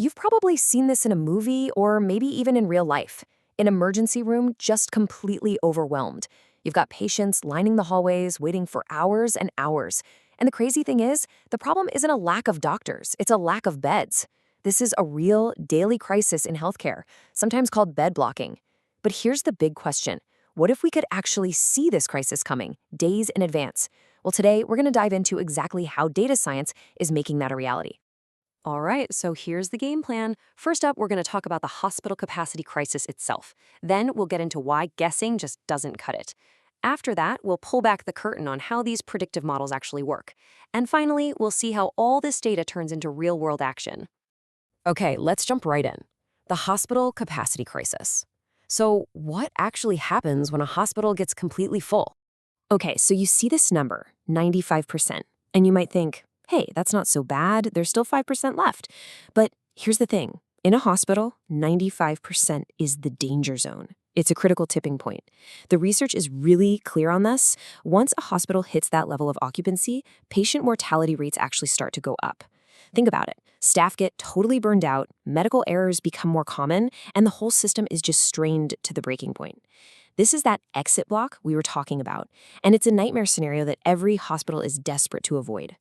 You've probably seen this in a movie or maybe even in real life. An emergency room just completely overwhelmed. You've got patients lining the hallways, waiting for hours and hours. And the crazy thing is, the problem isn't a lack of doctors, it's a lack of beds. This is a real daily crisis in healthcare, sometimes called bed blocking. But here's the big question. What if we could actually see this crisis coming, days in advance? Well, today we're going to dive into exactly how data science is making that a reality. All right, so here's the game plan. First up, we're going to talk about the hospital capacity crisis itself. Then we'll get into why guessing just doesn't cut it. After that, we'll pull back the curtain on how these predictive models actually work. And finally, we'll see how all this data turns into real-world action. Okay, let's jump right in. The hospital capacity crisis. So what actually happens when a hospital gets completely full? Okay, so you see this number, 95%, and you might think, hey, that's not so bad, there's still 5% left. But here's the thing. In a hospital, 95% is the danger zone. It's a critical tipping point. The research is really clear on this. Once a hospital hits that level of occupancy, patient mortality rates actually start to go up. Think about it. Staff get totally burned out, medical errors become more common, and the whole system is just strained to the breaking point. This is that exit block we were talking about, and it's a nightmare scenario that every hospital is desperate to avoid.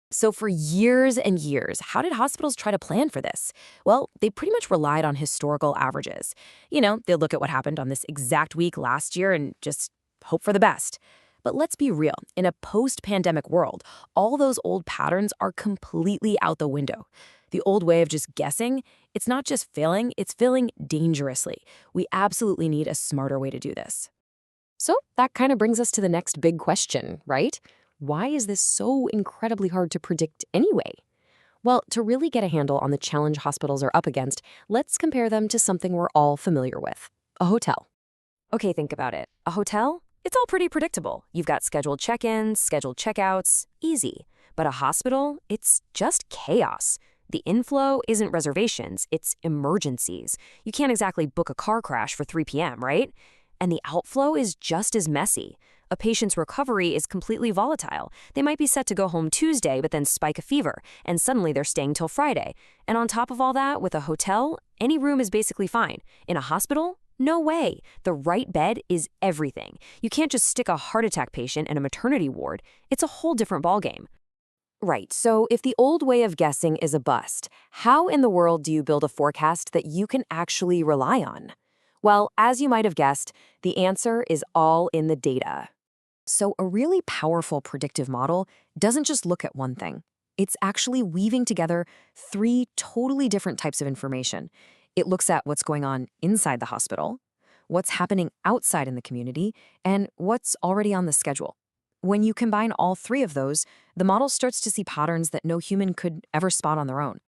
So for years and years, how did hospitals try to plan for this? Well, they pretty much relied on historical averages. They'll look at what happened on this exact week last year and just hope for the best. But let's be real, in a post-pandemic world, all those old patterns are completely out the window. The old way of just guessing, it's not just failing, it's failing dangerously. We absolutely need a smarter way to do this. So that kind of brings us to the next big question, right? Why is this so incredibly hard to predict anyway? Well, to really get a handle on the challenge hospitals are up against, let's compare them to something we're all familiar with, a hotel. Okay, think about it. A hotel? It's all pretty predictable. You've got scheduled check-ins, scheduled checkouts, easy. But a hospital? It's just chaos. The inflow isn't reservations, it's emergencies. You can't exactly book a car crash for 3 p.m., right? And the outflow is just as messy. A patient's recovery is completely volatile. They might be set to go home Tuesday, but then spike a fever, and suddenly they're staying till Friday. And on top of all that, with a hotel, any room is basically fine. In a hospital, no way. The right bed is everything. You can't just stick a heart attack patient in a maternity ward. It's a whole different ballgame. Right, so if the old way of guessing is a bust, how in the world do you build a forecast that you can actually rely on? Well, as you might have guessed, the answer is all in the data. So a really powerful predictive model doesn't just look at one thing. It's actually weaving together 3 totally different types of information. It looks at what's going on inside the hospital, what's happening outside in the community, and what's already on the schedule. When you combine all 3 of those, the model starts to see patterns that no human could ever spot on their own.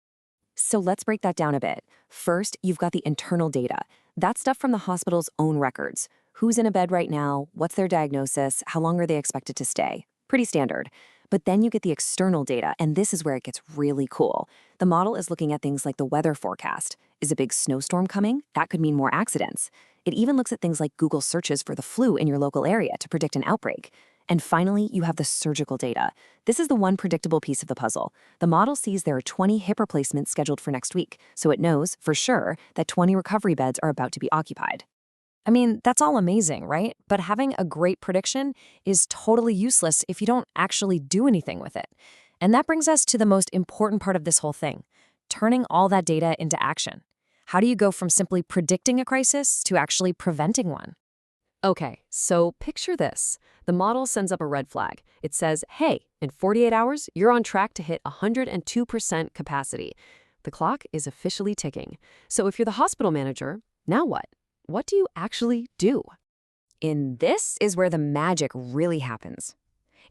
So let's break that down a bit. First, you've got the internal data. That's stuff from the hospital's own records. Who's in a bed right now? What's their diagnosis? How long are they expected to stay? Pretty standard. But then you get the external data, and this is where it gets really cool. The model is looking at things like the weather forecast. Is a big snowstorm coming? That could mean more accidents. It even looks at things like Google searches for the flu in your local area to predict an outbreak. And finally, you have the surgical data. This is the one predictable piece of the puzzle. The model sees there are 20 hip replacements scheduled for next week, so it knows, for sure, that 20 recovery beds are about to be occupied. I mean, that's all amazing, right? But having a great prediction is totally useless if you don't actually do anything with it. And that brings us to the most important part of this whole thing, turning all that data into action. How do you go from simply predicting a crisis to actually preventing one? Okay, so picture this. The model sends up a red flag. It says, hey, in 48 hours, you're on track to hit 102% capacity. The clock is officially ticking. So if you're the hospital manager, now what? What do you actually do? And this is where the magic really happens.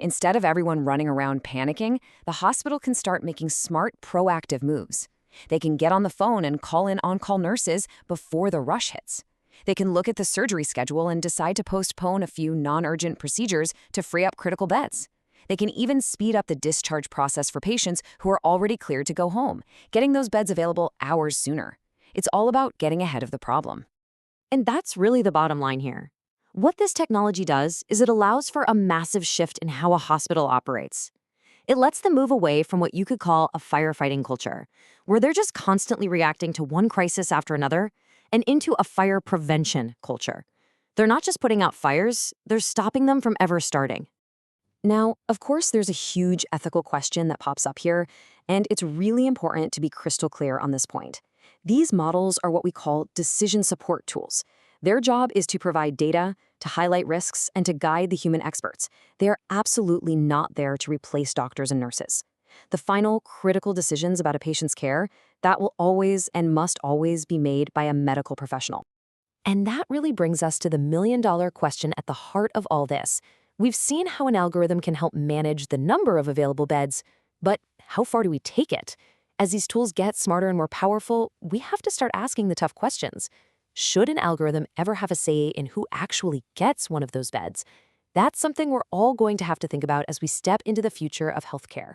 Instead of everyone running around panicking, the hospital can start making smart, proactive moves. They can get on the phone and call in on-call nurses before the rush hits. They can look at the surgery schedule and decide to postpone a few non-urgent procedures to free up critical beds. They can even speed up the discharge process for patients who are already cleared to go home, getting those beds available hours sooner. It's all about getting ahead of the problem. And that's really the bottom line here. What this technology does is it allows for a massive shift in how a hospital operates. It lets them move away from what you could call a firefighting culture, where they're just constantly reacting to one crisis after another, and into a fire prevention culture. They're not just putting out fires, they're stopping them from ever starting. Now, of course, there's a huge ethical question that pops up here, and it's really important to be crystal clear on this point. These models are what we call decision support tools. Their job is to provide data, to highlight risks, and to guide the human experts. They are absolutely not there to replace doctors and nurses. The final critical decisions about a patient's care, that will always and must always be made by a medical professional. And that really brings us to the million-dollar question at the heart of all this. We've seen how an algorithm can help manage the number of available beds, but how far do we take it? As these tools get smarter and more powerful, we have to start asking the tough questions. Should an algorithm ever have a say in who actually gets one of those beds? That's something we're all going to have to think about as we step into the future of healthcare.